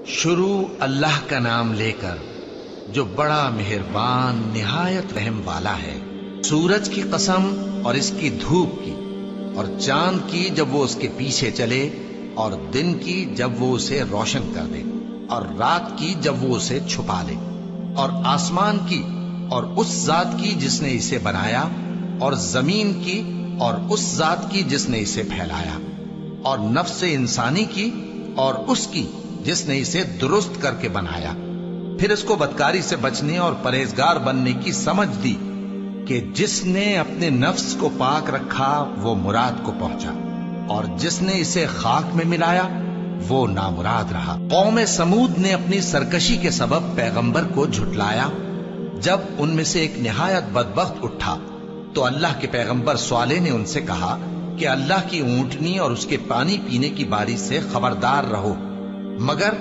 شروع اللہ کا نام لے کر جو بڑا مہربان نہایت رحم والا ہے۔ سورج کی قسم اور اس کی دھوپ کی، اور چاند کی جب وہ اس کے پیچھے چلے، اور دن کی جب وہ اسے روشن کر دے، اور رات کی جب وہ اسے چھپا لے، اور آسمان کی اور اس ذات کی جس نے اسے بنایا، اور زمین کی اور اس ذات کی جس نے اسے پھیلایا، اور نفس انسانی کی اور اس کی جس نے اسے درست کر کے بنایا، پھر اس کو بدکاری سے بچنے اور پرہیزگار بننے کی سمجھ دی کہ جس نے اپنے نفس کو پاک رکھا وہ مراد کو پہنچا، اور جس نے اسے خاک میں ملایا وہ نامراد رہا۔ قوم سمود نے اپنی سرکشی کے سبب پیغمبر کو جھٹلایا۔ جب ان میں سے ایک نہایت بدبخت اٹھا تو اللہ کے پیغمبر صالح نے ان سے کہا کہ اللہ کی اونٹنی اور اس کے پانی پینے کی باری سے خبردار رہو، مگر